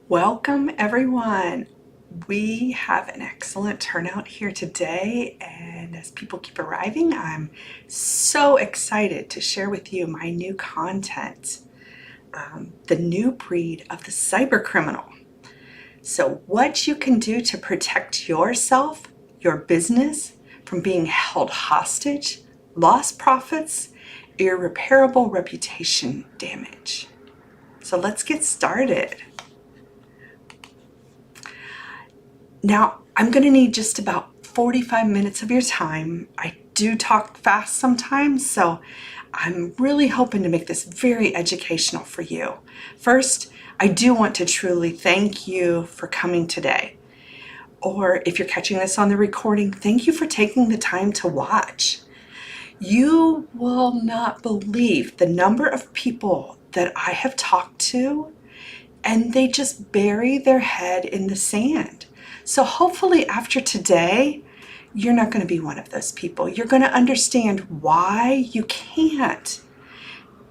Welcome everyone. We have an excellent turnout here today, and as people keep arriving, I'm so excited to share with you my new content, the new breed of the cybercriminal. So what you can do to protect yourself, your business from being held hostage, lost profits, irreparable reputation damage. So let's get started. Now, I'm going to need just about 45 minutes of your time. I do talk fast sometimes, so I'm really hoping to make this very educational for you. First, I do want to truly thank you for coming today. Or if you're catching this on the recording, thank you for taking the time to watch. You will not believe the number of people that I have talked to, and they just bury their head in the sand. So hopefully after today, you're not going to be one of those people. You're going to understand why you can't.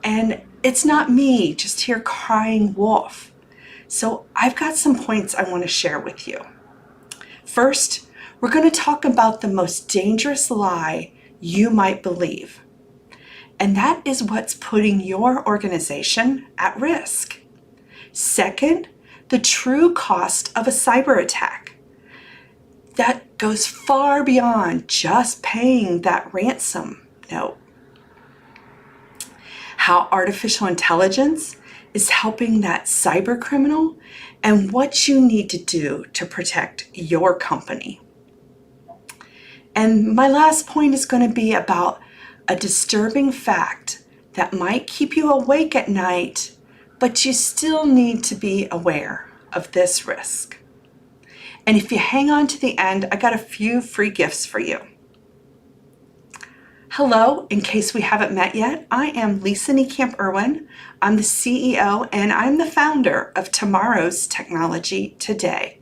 And it's not me just here crying wolf. So I've got some points I want to share with you. First, we're going to talk about the most dangerous lie you might believe. And that is what's putting your organization at risk. Second, the true cost of a cyber attack. That goes far beyond just paying that ransom note. How artificial intelligence is helping that cyber criminal and what you need to do to protect your company. And my last point is going to be about a disturbing fact that might keep you awake at night, but you still need to be aware of this risk. And if you hang on to the end, I got a few free gifts for you. Hello, in case we haven't met yet, I am Lisa Niekamp-Irwin. I'm the CEO and I'm the founder of Tomorrow's Technology Today.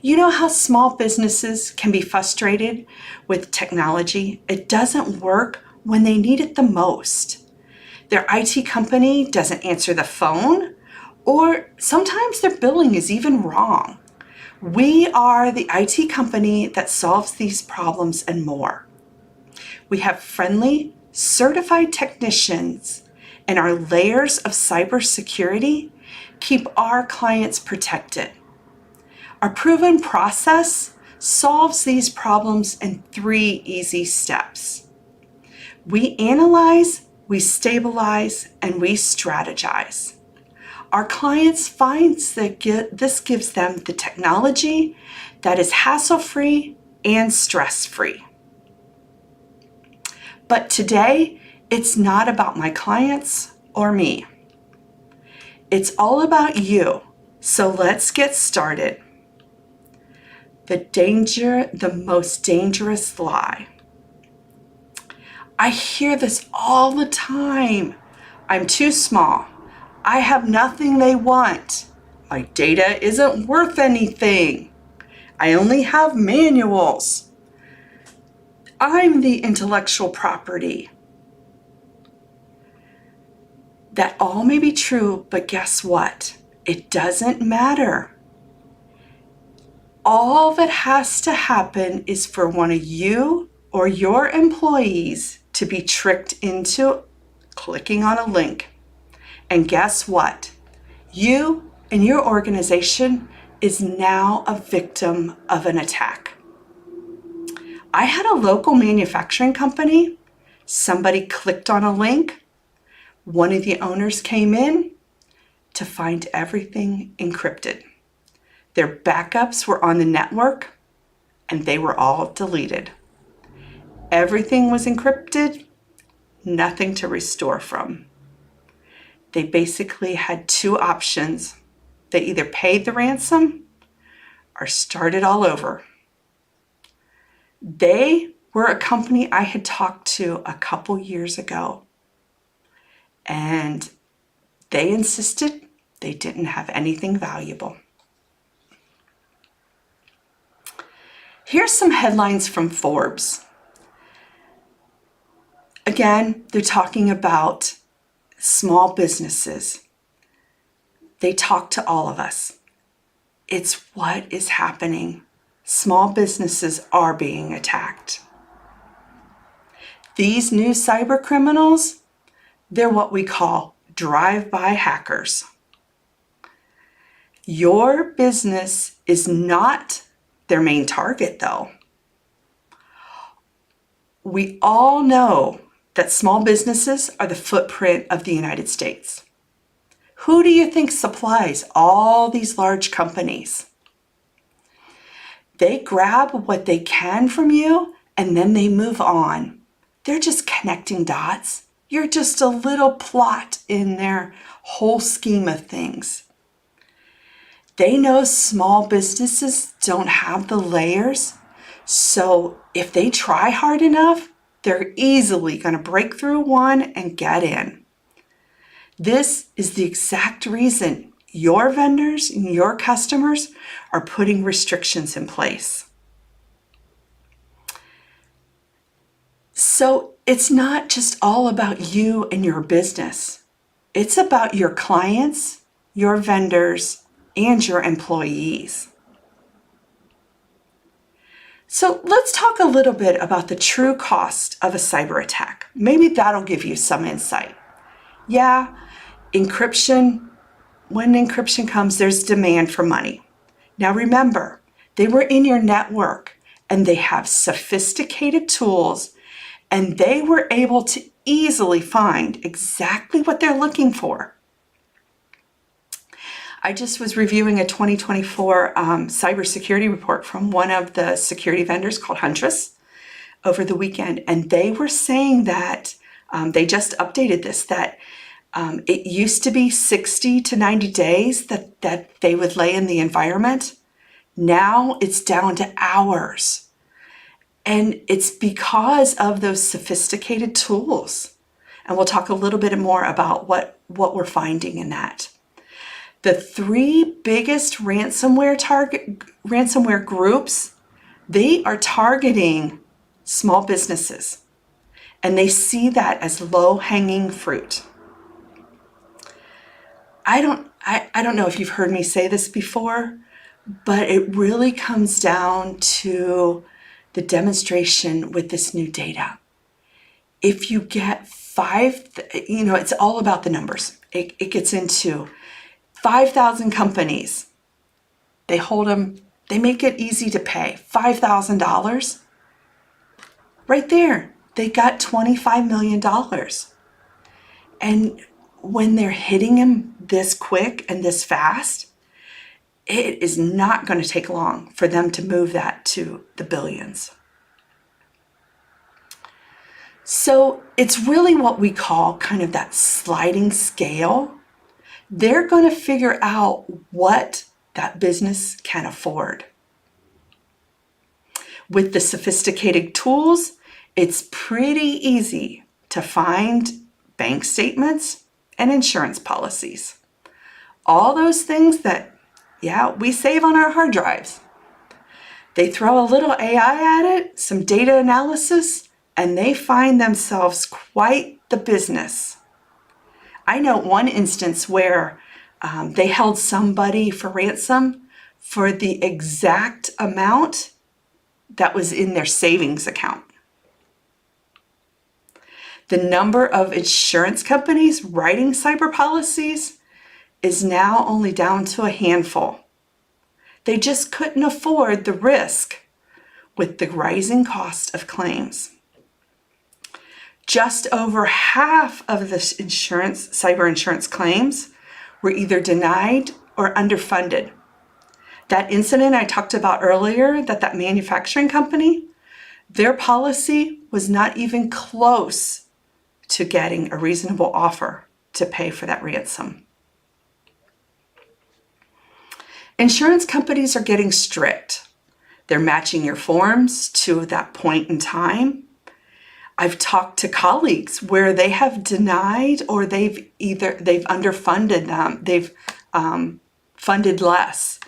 You know how small businesses can be frustrated with technology? It doesn't work when they need it the most. Their IT company doesn't answer the phone, or sometimes their billing is even wrong. We are the IT company that solves these problems and more. We have friendly, certified technicians, and our layers of cybersecurity keep our clients protected. Our proven process solves these problems in 3 easy steps. We analyze, we stabilize, and we strategize. Our clients find that this gives them the technology that is hassle-free and stress-free. But today, it's not about my clients or me. It's all about you. So let's get started. The most dangerous lie. I hear this all the time. I'm too small. I have nothing they want. My data isn't worth anything. I only have manuals. I'm the intellectual property. That all may be true, but guess what? It doesn't matter. All that has to happen is for one of you or your employees to be tricked into clicking on a link. And guess what? You and your organization is now a victim of an attack. I had a local manufacturing company. Somebody clicked on a link. One of the owners came in to find everything encrypted. Their backups were on the network and they were all deleted. Everything was encrypted, nothing to restore from. They basically had 2 options. They either paid the ransom or started all over. They were a company I had talked to a couple years ago, and they insisted they didn't have anything valuable. Here's some headlines from Forbes. Again, they're talking about small businesses. They talk to all of us. It's what is happening. Small businesses are being attacked. These new cyber criminals, they're what we call drive-by hackers. Your business is not their main target, though. We all know that small businesses are the footprint of the United States. Who do you think supplies all these large companies? They grab what they can from you and then they move on. They're just connecting dots. You're just a little plot in their whole scheme of things. They know small businesses don't have the layers, so if they try hard enough, they're easily going to break through one and get in. This is the exact reason your vendors and your customers are putting restrictions in place. So it's not just all about you and your business. It's about your clients, your vendors, and your employees. So let's talk a little bit about the true cost of a cyber attack. Maybe that'll give you some insight. Yeah, encryption, when encryption comes, there's demand for money. Now remember, they were in your network and they have sophisticated tools and they were able to easily find exactly what they're looking for. I just was reviewing a 2024 cybersecurity report from one of the security vendors called Huntress over the weekend, and they were saying that they just updated this, that it used to be 60 to 90 days that they would lay in the environment. Now it's down to hours. And it's because of those sophisticated tools. And we'll talk a little bit more about what we're finding in that. The three biggest ransomware groups, they are targeting small businesses, and they see that as low-hanging fruit. I don't know if you've heard me say this before, but it really comes down to the demonstration with this new data. If you get it's all about the numbers. It gets into 5,000 companies. They hold them, they make it easy to pay. $5,000. Right there, they got $25 million. And when they're hitting them this quick and this fast, it is not going to take long for them to move that to the billions. So it's really what we call kind of that sliding scale. They're going to figure out what that business can afford. With the sophisticated tools, it's pretty easy to find bank statements and insurance policies. All those things that, we save on our hard drives. They throw a little AI at it, some data analysis, and they find themselves quite the business. I know one instance where they held somebody for ransom for the exact amount that was in their savings account. The number of insurance companies writing cyber policies is now only down to a handful. They just couldn't afford the risk with the rising cost of claims. Just over half of the cyber insurance claims were either denied or underfunded. That incident I talked about earlier, that manufacturing company, their policy was not even close to getting a reasonable offer to pay for that ransom. Insurance companies are getting strict. They're matching your forms to that point in time. I've talked to colleagues where they have denied or they've underfunded them. They've funded less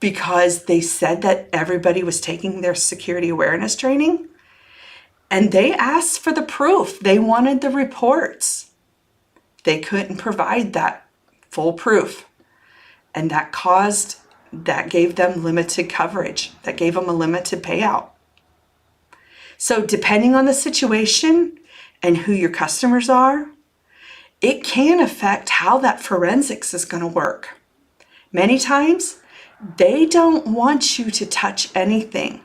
because they said that everybody was taking their security awareness training, and they asked for the proof. They wanted the reports. They couldn't provide that full proof. And that gave them limited coverage. That gave them a limited payout. So depending on the situation and who your customers are, it can affect how that forensics is going to work. Many times, they don't want you to touch anything.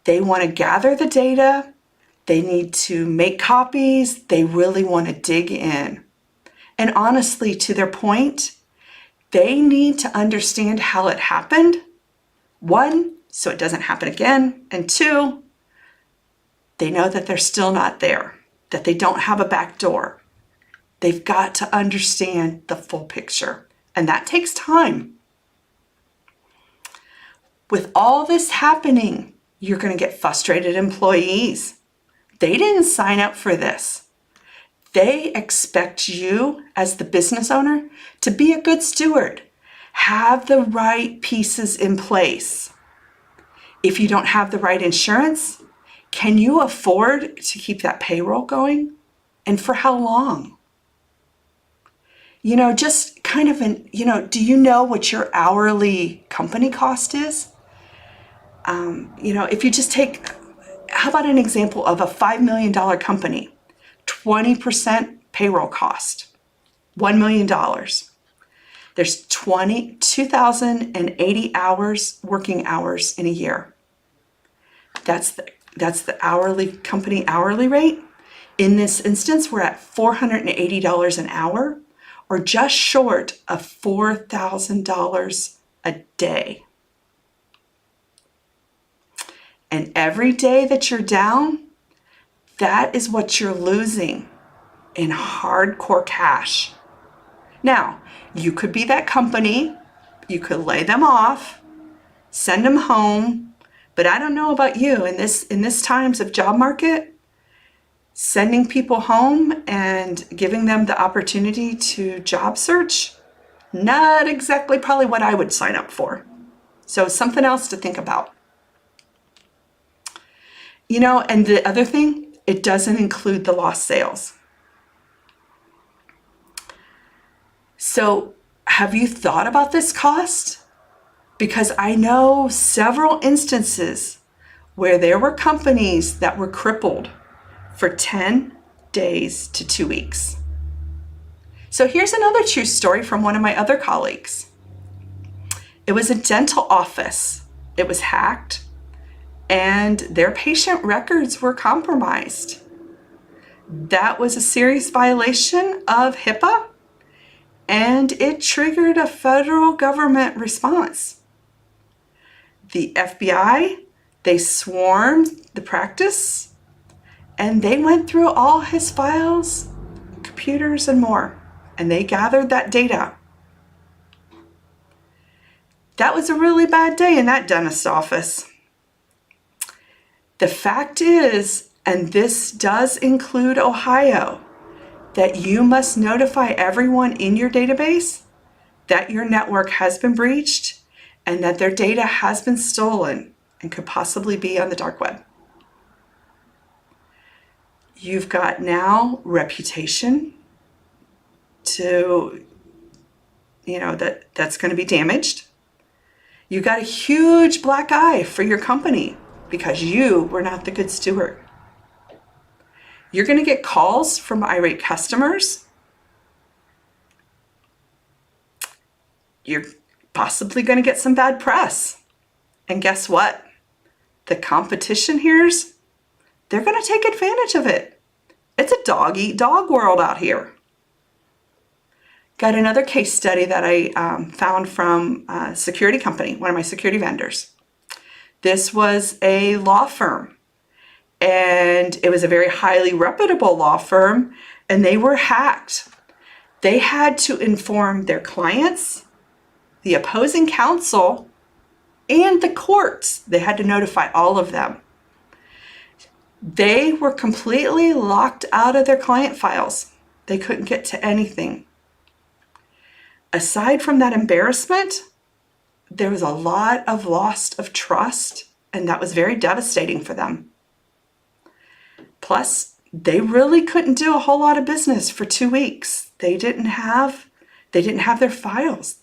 They want to gather the data. They need to make copies. They really want to dig in. And honestly, to their point, they need to understand how it happened. One, so it doesn't happen again. And two, they know that they're still not there, that they don't have a back door. They've got to understand the full picture, and that takes time. With all this happening, you're going to get frustrated employees. They didn't sign up for this. They expect you, as the business owner, to be a good steward. Have the right pieces in place. If you don't have the right insurance, can you afford to keep that payroll going? And for how long? Just kind of do you know what your hourly company cost is? If you just take, how about an example of a $5 million company, 20% payroll cost, $1 million. There's 2,080 hours, working hours in a year. That's the company hourly rate. In this instance, we're at $480 an hour, or just short of $4,000 a day. And every day that you're down, that is what you're losing in hardcore cash. Now, you could be that company, you could lay them off, send them home, but I don't know about you, in this times of job market, sending people home and giving them the opportunity to job search, not exactly probably what I would sign up for. So something else to think about. And the other thing, it doesn't include the lost sales. So have you thought about this cost? Because I know several instances where there were companies that were crippled for 10 days to 2 weeks. So here's another true story from one of my other colleagues. It was a dental office. It was hacked, and their patient records were compromised. That was a serious violation of HIPAA, and it triggered a federal government response. The FBI, they swarmed the practice, and they went through all his files, computers, and more, and they gathered that data. That was a really bad day in that dentist office. The fact is, and this does include Ohio, that you must notify everyone in your database that your network has been breached and that their data has been stolen and could possibly be on the dark web. You've got now reputation to, that's going to be damaged. You got a huge black eye for your company because you were not the good steward. You're going to get calls from irate customers. You're possibly going to get some bad press. And guess what? The competition here's, they're going to take advantage of it. It's a dog-eat-dog world out here. Got another case study that I found from a security company, one of my security vendors. This was a law firm, and it was a very highly reputable law firm, and they were hacked. They had to inform their clients, the opposing counsel, and the courts. They had to notify all of them. They were completely locked out of their client files. They couldn't get to anything. Aside from that embarrassment, there was a lot of loss of trust, and that was very devastating for them. Plus, they really couldn't do a whole lot of business for 2 weeks. They didn't have They didn't have their files.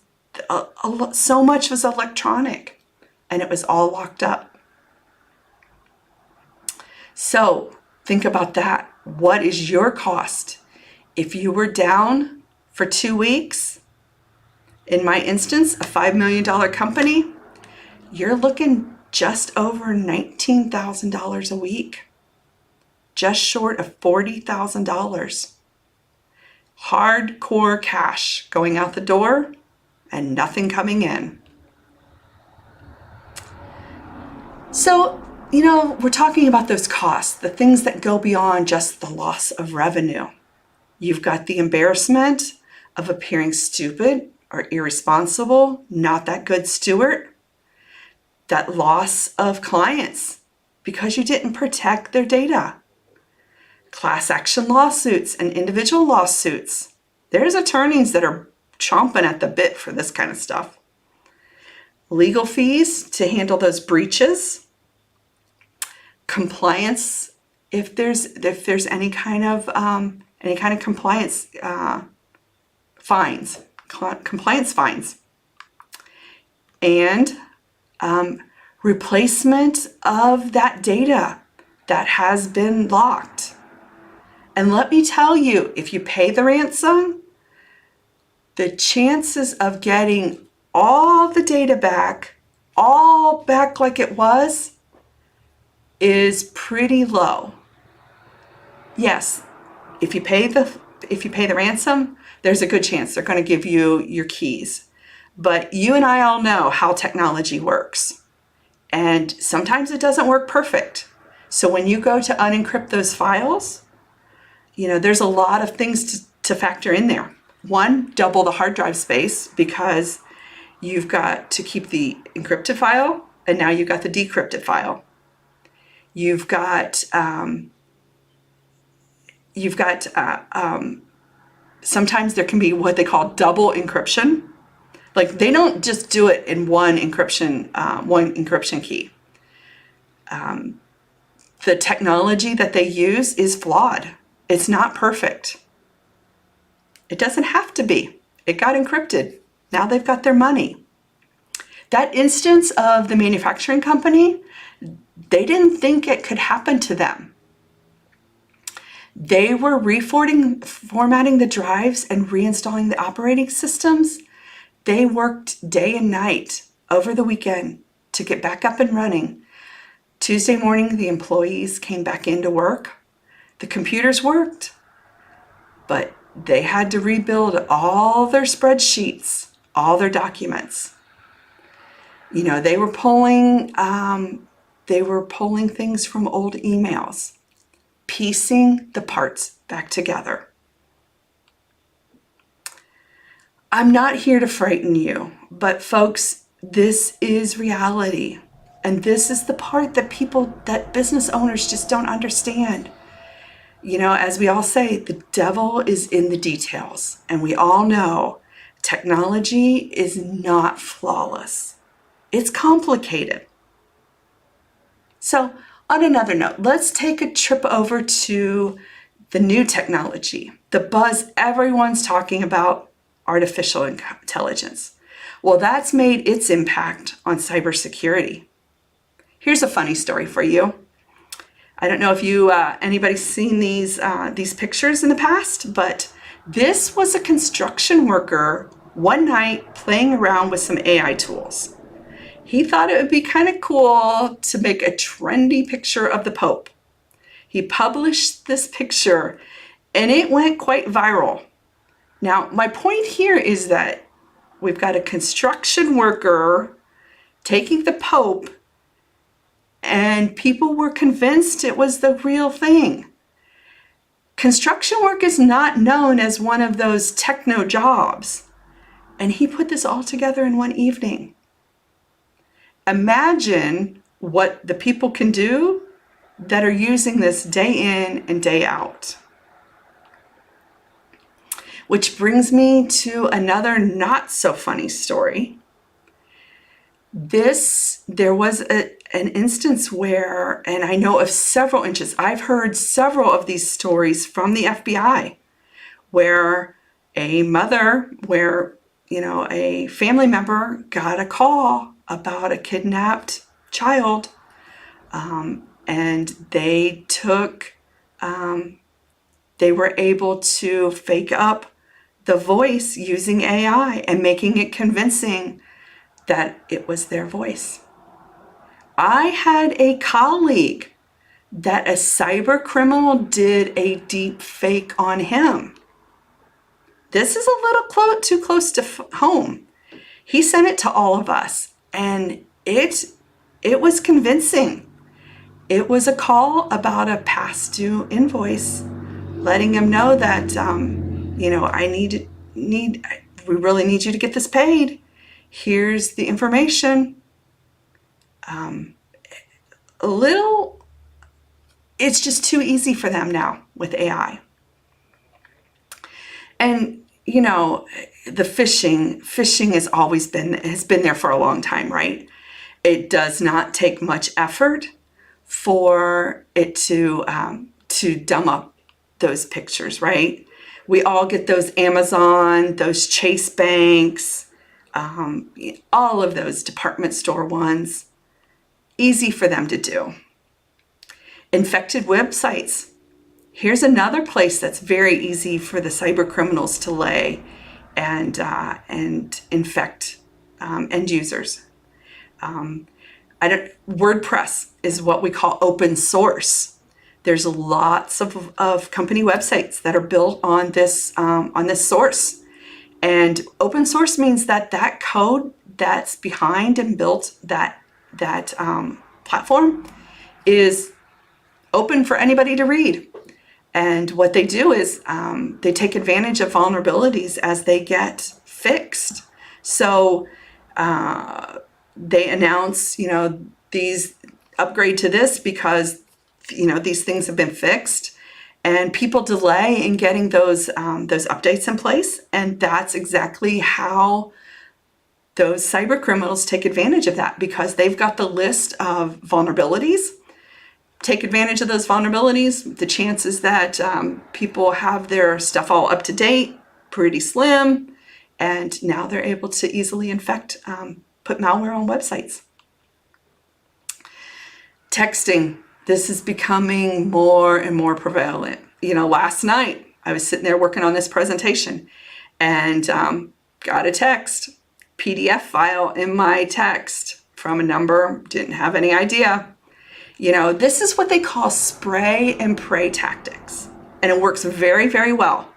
So much was electronic, and it was all locked up. So think about that. What is your cost? If you were down for 2 weeks, in my instance, a $5 million company, you're looking just over $19,000 a week, just short of $40,000. Hardcore cash going out the door and nothing coming in. So, we're talking about those costs, the things that go beyond just the loss of revenue. You've got the embarrassment of appearing stupid or irresponsible, not that good steward. That loss of clients because you didn't protect their data. Class action lawsuits and individual lawsuits. There's attorneys that are chomping at the bit for this kind of stuff. Legal fees to handle those breaches. Compliance, if there's any kind of compliance fines, and replacement of that data that has been locked. And let me tell you, if you pay the ransom, the chances of getting all the data back, all back like it was, is pretty low. Yes, if you pay the ransom, there's a good chance they're going to give you your keys. But you and I all know how technology works. And sometimes it doesn't work perfect. So when you go to unencrypt those files, there's a lot of things to factor in there. One, double the hard drive space because you've got to keep the encrypted file and now you've got the decrypted file. You've got sometimes there can be what they call double encryption. Like they don't just do it in one encryption key. The technology that they use is flawed. It's not perfect. It doesn't have to be. It got encrypted. Now they've got their money. That instance of the manufacturing company, they didn't think it could happen to them. They were formatting the drives and reinstalling the operating systems. They worked day and night over the weekend to get back up and running. Tuesday morning, the employees came back into work. The computers worked, but they had to rebuild all their spreadsheets, all their documents. They were pulling things from old emails, piecing the parts back together. I'm not here to frighten you, but folks, this is reality. And this is the part that business owners just don't understand. As we all say, the devil is in the details. And we all know technology is not flawless. It's complicated. So on another note, let's take a trip over to the new technology, the buzz everyone's talking about, artificial intelligence. Well, that's made its impact on cybersecurity. Here's a funny story for you. I don't know if anybody's seen these pictures in the past, but this was a construction worker one night playing around with some AI tools. He thought it would be kind of cool to make a trendy picture of the Pope. He published this picture and it went quite viral. Now, my point here is that we've got a construction worker taking the Pope and people were convinced it was the real thing. Construction work is not known as one of those techno jobs. And he put this all together in one evening. Imagine what the people can do that are using this day in and day out. Which brings me to another not so funny story. There was an instance where, and I know of several instances, I've heard several of these stories from the FBI, where a mother where, a family member got a call about a kidnapped child, and they were able to fake up the voice using AI and making it convincing that it was their voice. I had a colleague that a cyber criminal did a deep fake on him. This is a little too close to home. He sent it to all of us, and it was convincing. It was a call about a past due invoice, letting him know that, we really need you to get this paid. Here's the information. It's just too easy for them now with AI. And, the phishing has been there for a long time, right? It does not take much effort for it to dumb up those pictures, right? We all get those Amazon, those Chase banks, all of those department store ones. Easy for them to do. Infected websites. Here's another place that's very easy for the cyber criminals to lay and infect end users. WordPress is what we call open source. There's lots of company websites that are built on this source. And open source means that code that's behind and built that platform is open for anybody to read. And what they do is they take advantage of vulnerabilities as they get fixed. So they announce, these upgrade to this because, these things have been fixed, and people delay in getting those updates in place. And that's exactly how those cyber criminals take advantage of that, because they've got the list of vulnerabilities. Take advantage of those vulnerabilities. The chances that people have their stuff all up to date, pretty slim, and now they're able to easily infect, put malware on websites. Texting. This is becoming more and more prevalent. Last night I was sitting there working on this presentation and got a text, PDF file in my text from a number, didn't have any idea. This is what they call spray and pray tactics, and it works very, very well.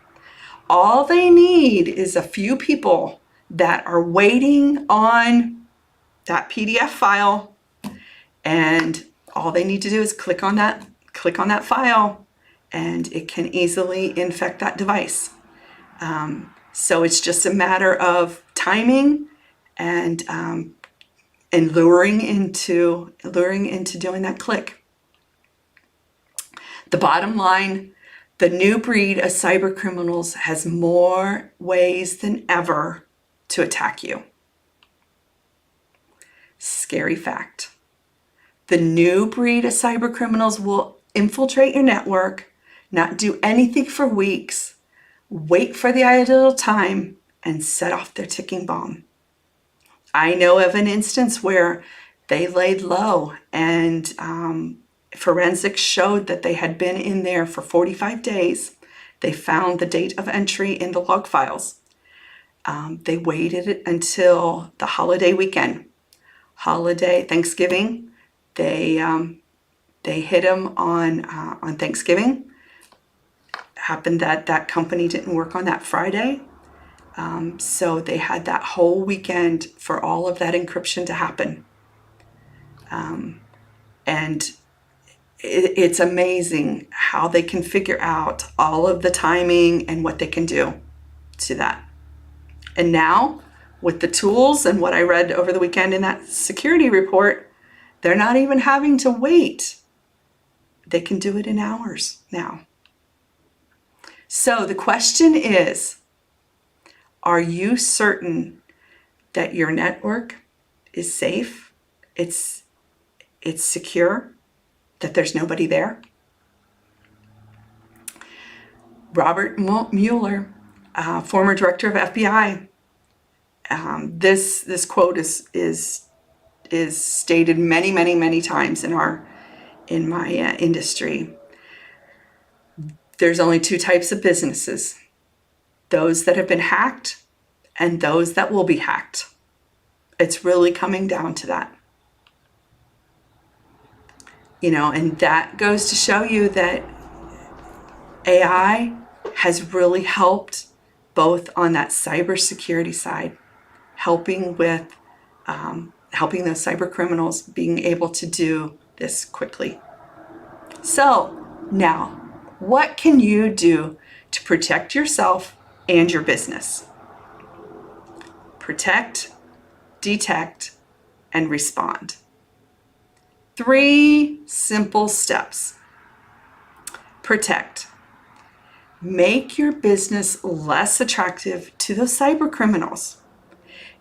All they need is a few people that are waiting on that PDF file, and all they need to do is click on that file, and it can easily infect that device. So it's just a matter of timing and luring into doing that click. The bottom line, the new breed of cyber criminals has more ways than ever to attack you. Scary fact. The new breed of cyber criminals will infiltrate your network, not do anything for weeks, wait for the ideal time, and set off their ticking bomb. I know of an instance where they laid low, and forensics showed that they had been in there for 45 days. They found the date of entry in the log files. They waited until the holiday weekend, Thanksgiving. They hit them on Thanksgiving. Happened that company didn't work on that Friday. So they had that whole weekend for all of that encryption to happen. And it's amazing how they can figure out all of the timing and what they can do to that. And now, with the tools and what I read over the weekend in that security report, they're not even having to wait. They can do it in hours now. So the question is, are you certain that your network is safe, it's secure, that there's nobody there? Robert Mueller former director of FBI. This quote is stated many times in my industry. There's only two types of businesses: those that have been hacked and those that will be hacked. It's really coming down to that. And that goes to show you that AI has really helped both on that cybersecurity side, helping those cyber criminals being able to do this quickly. So now, what can you do to protect yourself and your business? Protect, detect, and respond. 3 simple steps. Protect. Make your business less attractive to those cyber criminals.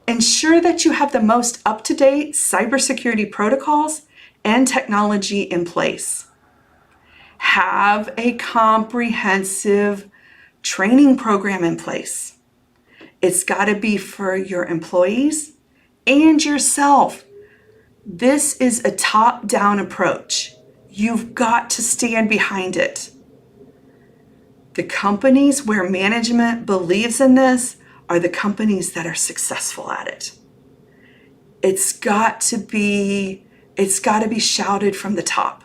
Ensure that you have the most up-to-date cybersecurity protocols and technology in place. Have a comprehensive training program in place. It's got to be for your employees and yourself. This is a top-down approach. You've got to stand behind it. The companies where management believes in this are the companies that are successful at it. It's got to be shouted from the top.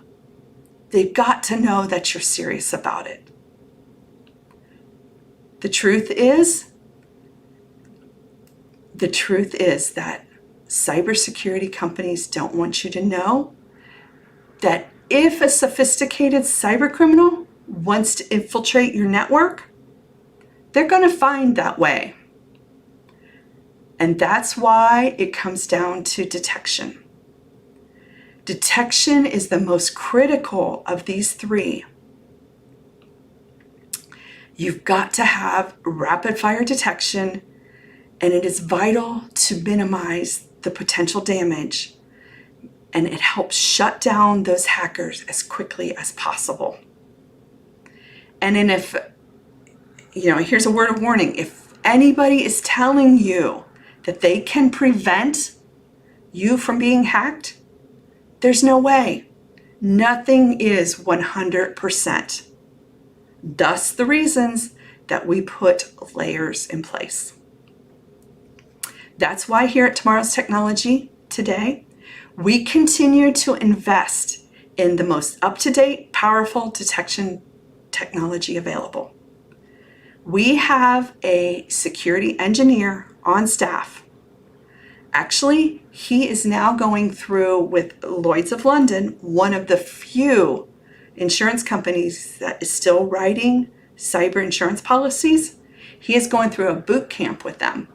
They've got to know that you're serious about it. The truth is that cybersecurity companies don't want you to know that if a sophisticated cyber criminal wants to infiltrate your network, they're going to find that way. And that's why it comes down to detection. Detection is the most critical of these 3. You've got to have rapid fire detection, and it is vital to minimize the potential damage, and it helps shut down those hackers as quickly as possible. And then here's a word of warning: if anybody is telling you that they can prevent you from being hacked, there's no way. Nothing is 100%. Thus the reasons that we put layers in place. That's why here at Tomorrow's Technology today, we continue to invest in the most up-to-date, powerful detection technology available. We have a security engineer on staff. Actually, he is now going through with Lloyd's of London, one of the few insurance companies that is still writing cyber insurance policies. He is going through a boot camp with them,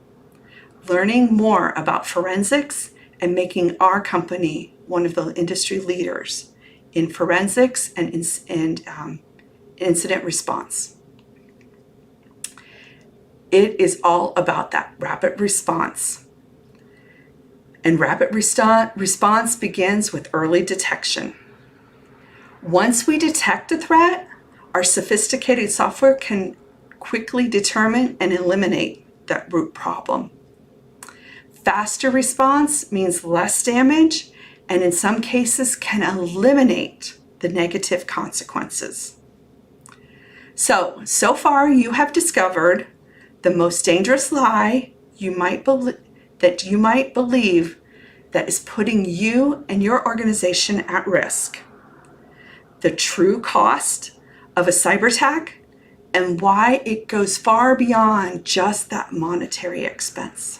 learning more about forensics and making our company one of the industry leaders in forensics and incident response. It is all about that rapid response. And rapid response begins with early detection. Once we detect a threat, our sophisticated software can quickly determine and eliminate that root problem. Faster response means less damage, and in some cases can eliminate the negative consequences. So far you have discovered the most dangerous lie you might believe that is putting you and your organization at risk, the true cost of a cyber attack, and why it goes far beyond just that monetary expense,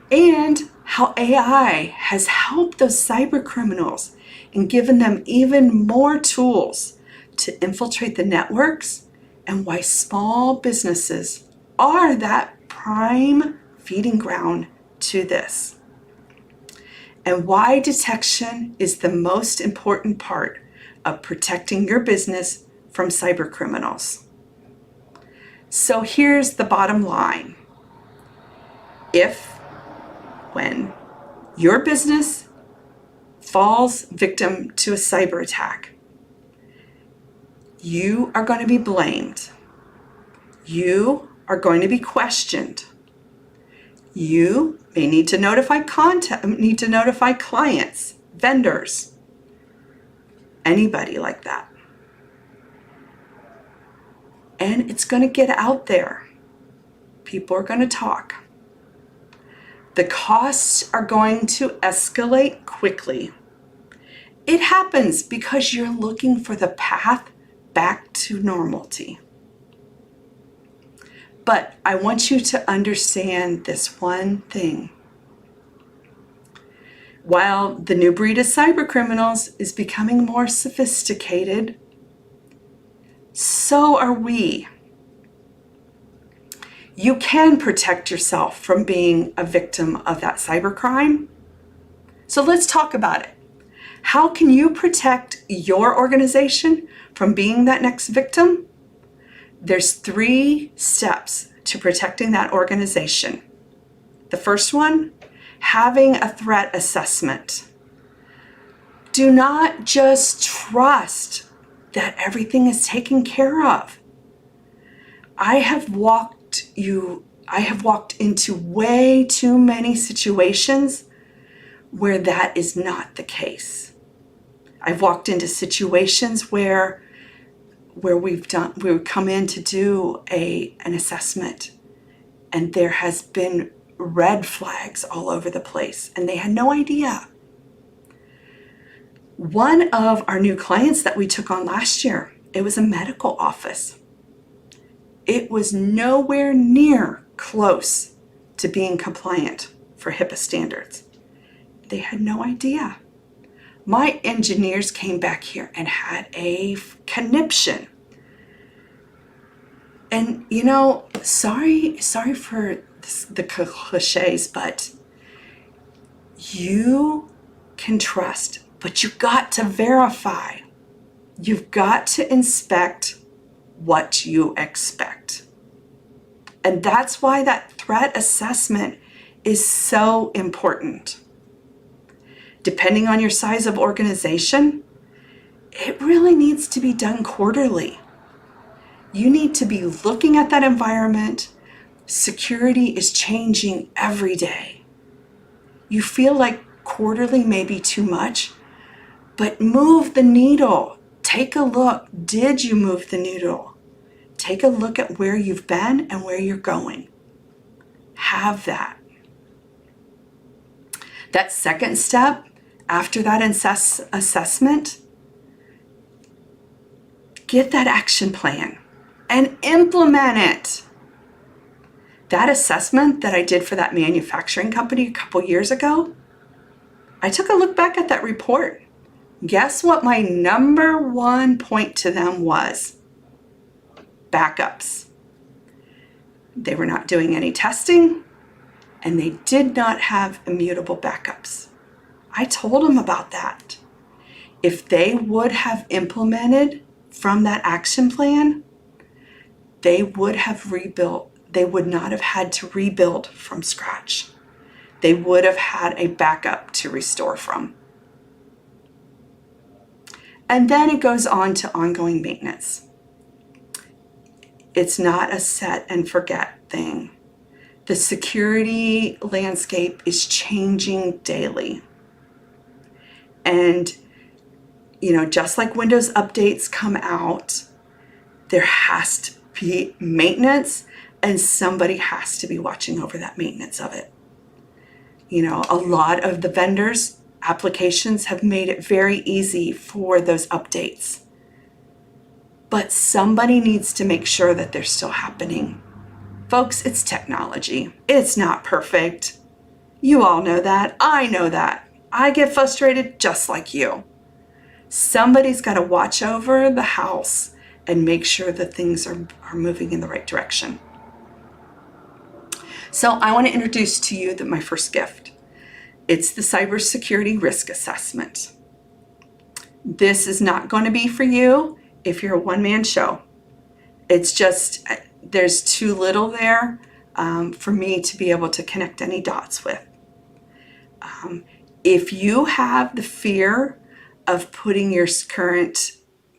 and how AI has helped those cyber criminals and given them even more tools to infiltrate the networks, and why small businesses are that prime feeding ground to this, and why detection is the most important part of protecting your business from cyber criminals. So here's the bottom line. When your business falls victim to a cyber attack, you are going to be blamed. You are going to be questioned. You may need to notify clients, vendors, anybody like that. And it's going to get out there. People are going to talk. The costs are going to escalate quickly. It happens because you're looking for the path back to normalcy. But I want you to understand this one thing. While the new breed of cybercriminals is becoming more sophisticated, so are we. You can protect yourself from being a victim of that cybercrime. So let's talk about it. How can you protect your organization from being that next victim? There's 3 steps to protecting that organization. The first one, having a threat assessment. Do not just trust that everything is taken care of. I have walked into way too many situations where that is not the case. I've walked into situations where we've come in to do an assessment, and there has been red flags all over the place, and they had no idea. One of our new clients that we took on last year, it was a medical office. It was nowhere near close to being compliant for HIPAA standards. They had no idea. My engineers came back here and had a conniption. And sorry for the cliches, but you can trust, but you've got to verify. You've got to inspect what you expect. And that's why that threat assessment is so important. Depending on your size of organization, it really needs to be done quarterly. You need to be looking at that environment. Security is changing every day. You feel like quarterly may be too much, but move the needle. Take a look. Did you move the needle? Take a look at where you've been and where you're going. Have that. That second step, after that assessment, get that action plan and implement it. That assessment that I did for that manufacturing company a couple years ago, I took a look back at that report. Guess what my number 1 point to them was? Backups. They were not doing any testing, and they did not have immutable backups. I told them about that. If they would have implemented from that action plan, they would have rebuilt. They would not have had to rebuild from scratch. They would have had a backup to restore from. And then it goes on to ongoing maintenance. It's not a set and forget thing. The security landscape is changing daily. And, just like Windows updates come out, there has to be maintenance, and somebody has to be watching over that maintenance of it. A lot of the vendors' applications have made it very easy for those updates. But somebody needs to make sure that they're still happening. Folks, it's technology. It's not perfect. You all know that. I know that. I get frustrated just like you. Somebody's got to watch over the house and make sure that things are moving in the right direction. So I want to introduce to you my first gift. It's the cybersecurity risk assessment. This is not going to be for you if you're a one-man show. It's just, there's too little there for me to be able to connect any dots with. If you have the fear of putting your current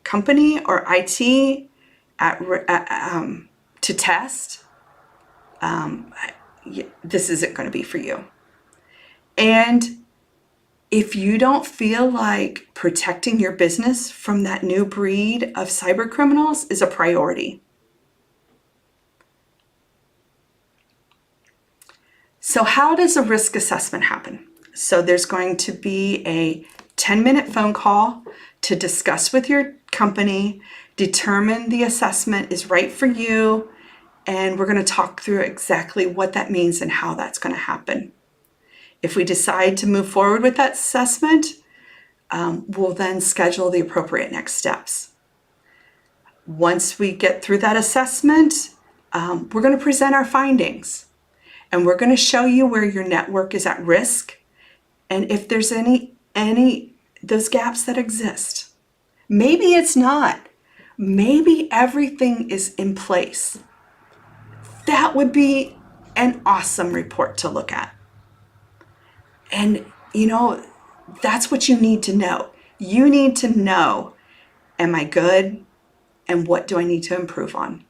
company or IT to test, this isn't going to be for you. And if you don't feel like protecting your business from that new breed of cyber criminals is a priority. So how does a risk assessment happen? So there's going to be a 10-minute phone call to discuss with your company, determine the assessment is right for you, and we're going to talk through exactly what that means and how that's going to happen. If we decide to move forward with that assessment, we'll then schedule the appropriate next steps. Once we get through that assessment, we're going to present our findings, and we're going to show you where your network is at risk and if there's any those gaps that exist. Maybe it's not. Maybe everything is in place. That would be an awesome report to look at. And, that's what you need to know. You need to know, am I good? And what do I need to improve on?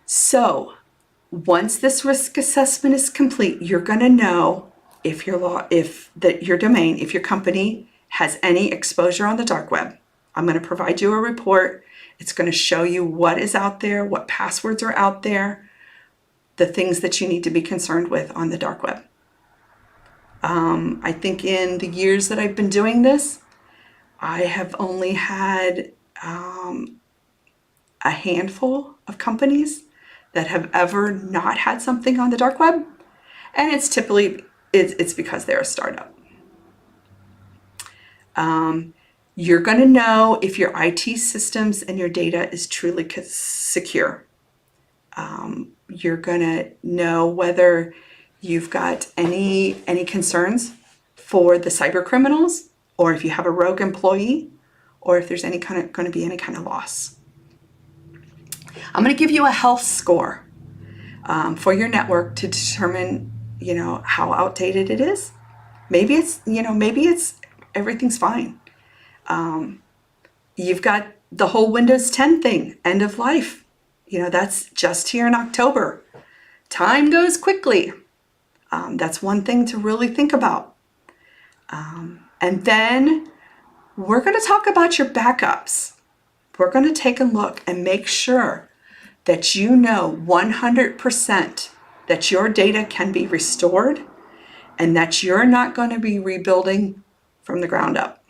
So, once this risk assessment is complete, you're going to know if your domain, if your company has any exposure on the dark web. I'm going to provide you a report. It's going to show you what is out there, what passwords are out there, the things that you need to be concerned with on the dark web. I think in the years that I've been doing this, I have only had a handful of companies that have ever not had something on the dark web, and it's typically it's because they're a startup. You're going to know if your IT systems and your data is truly secure. You're going to know whether you've got any concerns for the cyber criminals, or if you have a rogue employee, or if there's going to be any kind of loss. I'm going to give you a health score for your network to determine, how outdated it is. Maybe it's everything's fine. You've got the whole Windows 10 thing, end of life. That's just here in October. Time goes quickly. That's one thing to really think about. And then we're going to talk about your backups. We're going to take a look and make sure that 100% that your data can be restored and that you're not going to be rebuilding from the ground up.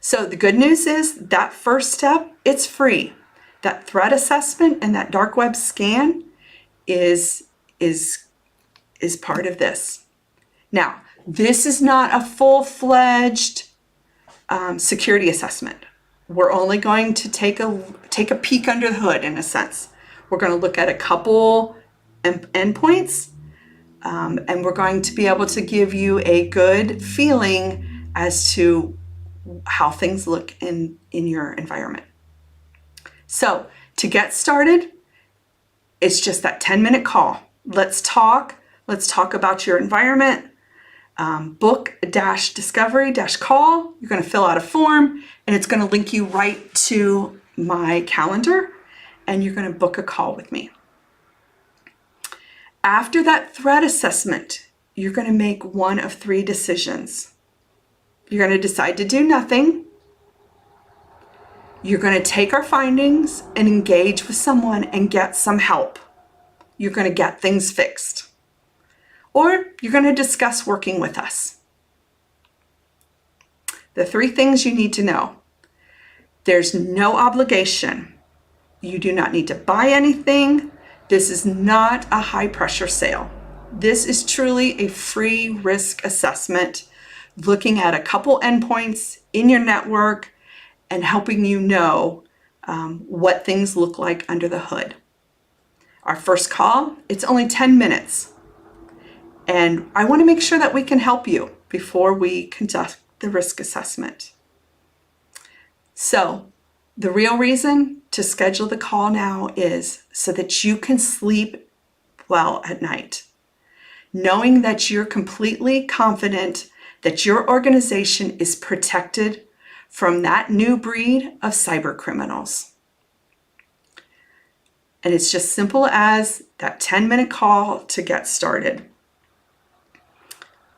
So the good news is that first step, it's free. That threat assessment and that dark web scan is part of this. Now, this is not a full-fledged security assessment. We're only going to take a peek under the hood, in a sense. We're going to look at a couple endpoints, and we're going to be able to give you a good feeling as to how things look in your environment. So to get started, it's just that 10-minute call. Let's talk about your environment. Book-discovery-call. You're going to fill out a form, and it's going to link you right to my calendar, and you're going to book a call with me. After that threat assessment, you're going to make one of 3 decisions. You're going to decide to do nothing. You're going to take our findings and engage with someone and get some help. You're going to get things fixed. Or you're going to discuss working with us. The 3 things you need to know. There's no obligation. You do not need to buy anything. This is not a high-pressure sale. This is truly a free risk assessment, looking at a couple endpoints in your network and helping you know what things look like under the hood. Our first call, it's only 10 minutes. And I want to make sure that we can help you before we conduct the risk assessment. So the real reason to schedule the call now is so that you can sleep well at night, knowing that you're completely confident that your organization is protected from that new breed of cyber criminals. And it's just simple as that 10-minute call to get started.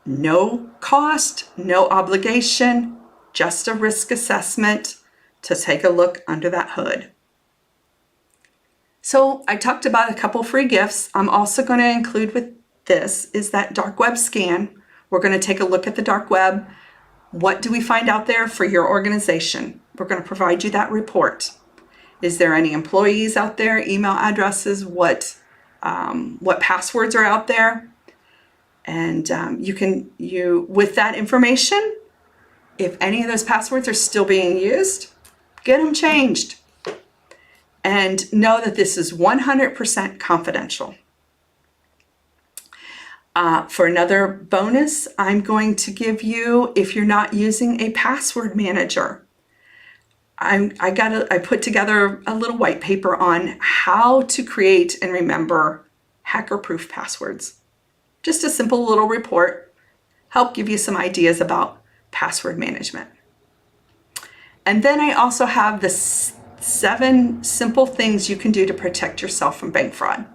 No cost, no obligation, just a risk assessment to take a look under that hood. So I talked about a couple free gifts. I'm also going to include with this is that dark web scan. We're going to take a look at the dark web. What do we find out there for your organization? We're going to provide you that report. Is there any employees out there, email addresses, what passwords are out there? And with that information, if any of those passwords are still being used, get them changed. And know that this is 100% confidential. For another bonus, I'm going to give you, if you're not using a password manager, I put together a little white paper on how to create and remember hacker-proof passwords. Just a simple little report, help give you some ideas about password management. And then I also have the 7 simple things you can do to protect yourself from bank fraud.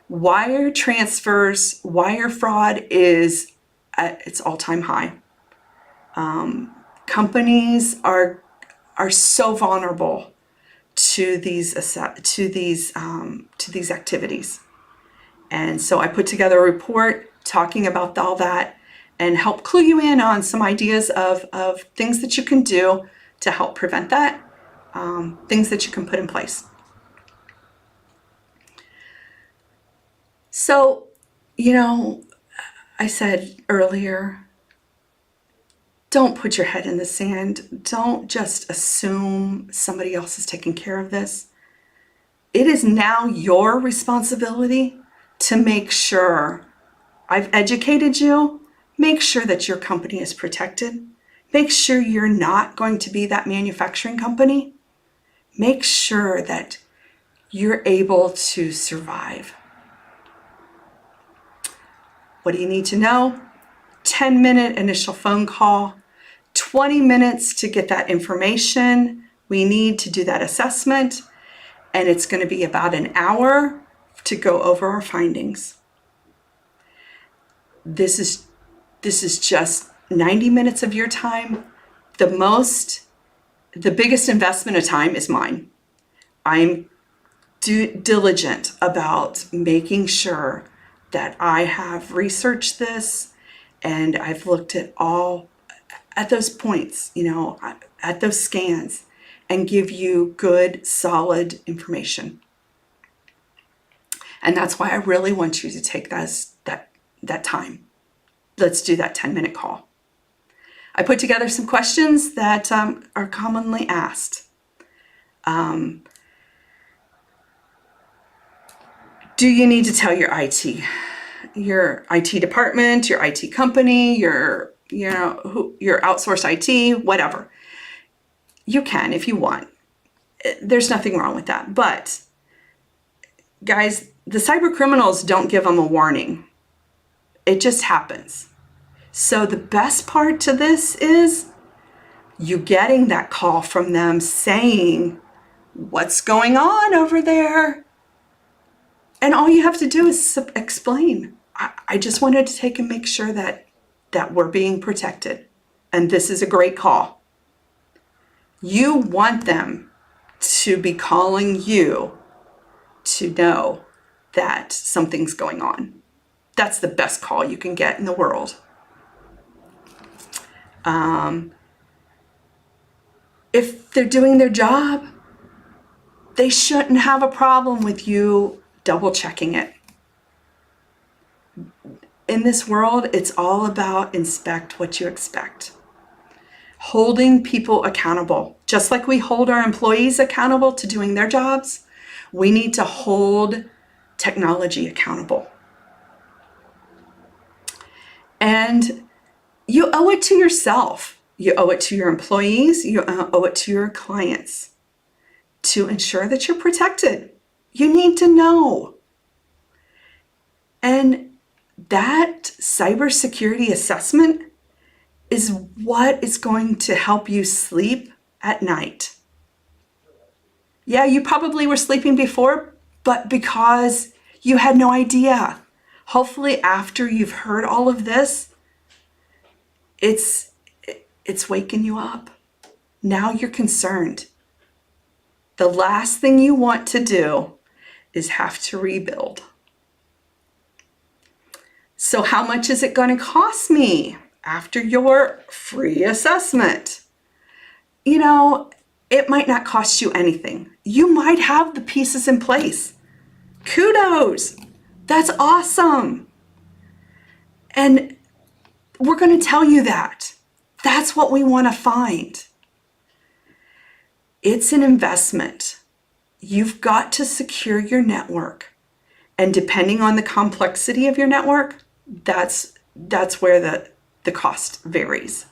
Wire transfers, wire fraud is at its all-time high. Companies are so vulnerable to these activities, and so I put together a report talking about all that and help clue you in on some ideas of things that you can do to help prevent that, things that you can put in place. So, I said earlier, don't put your head in the sand. Don't just assume somebody else is taking care of this. It is now your responsibility to make sure I've educated you. Make sure that your company is protected. Make sure you're not going to be that manufacturing company. Make sure that you're able to survive. What do you need to know? 10-minute initial phone call, 20 minutes to get that information we need to do that assessment, and it's going to be about an hour to go over our findings. This is just 90 minutes of your time. The biggest investment of time is mine. I'm diligent about making sure that I have researched this and I've looked at those points, at those scans, and give you good, solid information. And that's why I really want you to take that time. Let's do that 10-minute call. I put together some questions that are commonly asked. Do you need to tell your IT department, your IT company, your outsourced IT, whatever? You can if you want. There's nothing wrong with that. But guys, the cyber criminals don't give them a warning. It just happens. So the best part to this is you getting that call from them saying, what's going on over there? And all you have to do is explain. I just wanted to take and make sure that we're being protected. And this is a great call. You want them to be calling you to know that something's going on. That's the best call you can get in the world. If they're doing their job, they shouldn't have a problem with you double checking it. In this world, it's all about inspect what you expect. Holding people accountable. Just like we hold our employees accountable to doing their jobs, we need to hold technology accountable. And you owe it to yourself. You owe it to your employees. You owe it to your clients to ensure that you're protected. You need to know. And that cybersecurity assessment is what is going to help you sleep at night. Yeah, you probably were sleeping before, but because you had no idea. Hopefully after you've heard all of this, it's waking you up. Now you're concerned. The last thing you want to do is have to rebuild. So how much is it going to cost me after your free assessment? You know, it might not cost you anything. You might have the pieces in place. Kudos. That's awesome. And we're going to tell you that. That's what we want to find. It's an investment. You've got to secure your network. And depending on the complexity of your network, that's where the cost varies.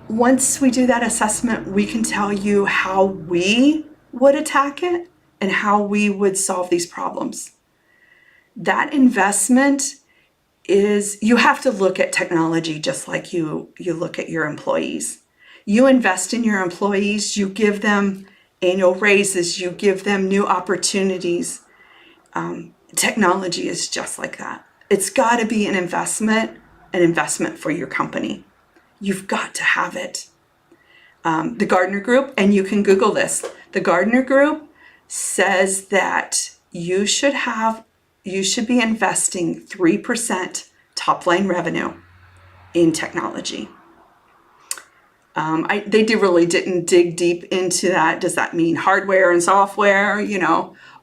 Once we do that assessment, we can tell you how we would attack it and how we would solve these problems. That investment is, you have to look at technology just like you look at your employees. You invest in your employees, you give them annual raises, you give them new opportunities. Technology is just like that. It's got to be an investment for your company. You've got to have it. The Gardner Group, and you can Google this, the Gardner Group says that you should be investing 3% top line revenue in technology. They really didn't dig deep into that. Does that mean hardware and software,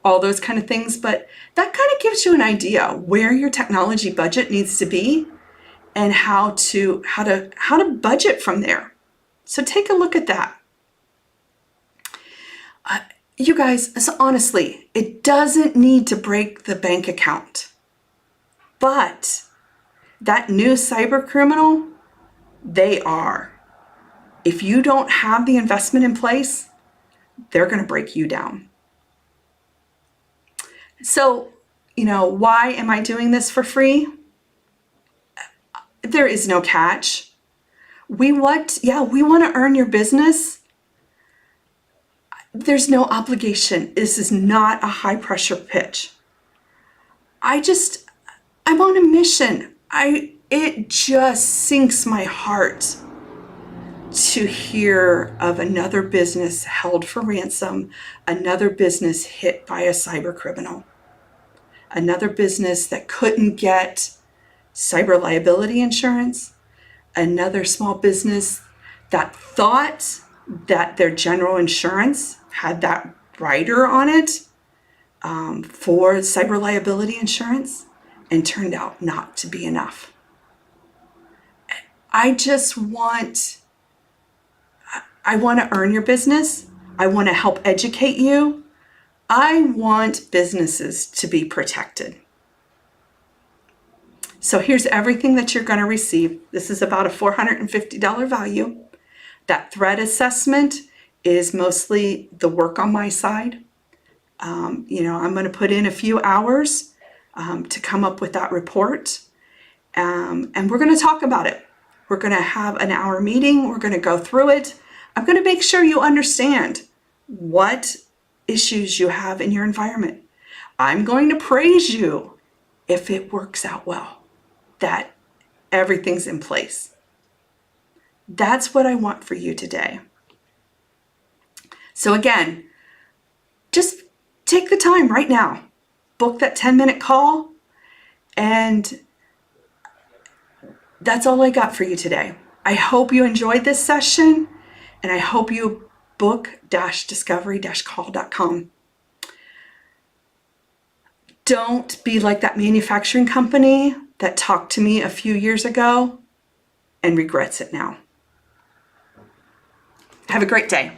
all those kind of things? But that kind of gives you an idea where your technology budget needs to be and how to budget from there. So take a look at that. You guys, so honestly, it doesn't need to break the bank account. But that new cyber criminal, they are. If you don't have the investment in place, they're going to break you down. So, why am I doing this for free? There is no catch. We want to earn your business. There's no obligation. This is not a high pressure pitch. I'm on a mission. It just sinks my heart to hear of another business held for ransom, another business hit by a cyber criminal, another business that couldn't get cyber liability insurance, another small business that thought that their general insurance had that rider on it for cyber liability insurance and turned out not to be enough. I want to earn your business. I want to help educate you. I want businesses to be protected. So here's everything that you're going to receive. This is about a $450 value. That threat assessment is mostly the work on my side. I'm going to put in a few hours to come up with that report. And we're going to talk about it. We're going to have an hour meeting. We're going to go through it. I'm going to make sure you understand what issues you have in your environment. I'm going to praise you if it works out well, that everything's in place. That's what I want for you today. So again, just take the time right now, book that 10-minute call, and that's all I got for you today. I hope you enjoyed this session, and I hope you book-discovery-call.com. Don't be like that manufacturing company that talked to me a few years ago and regrets it now. Have a great day.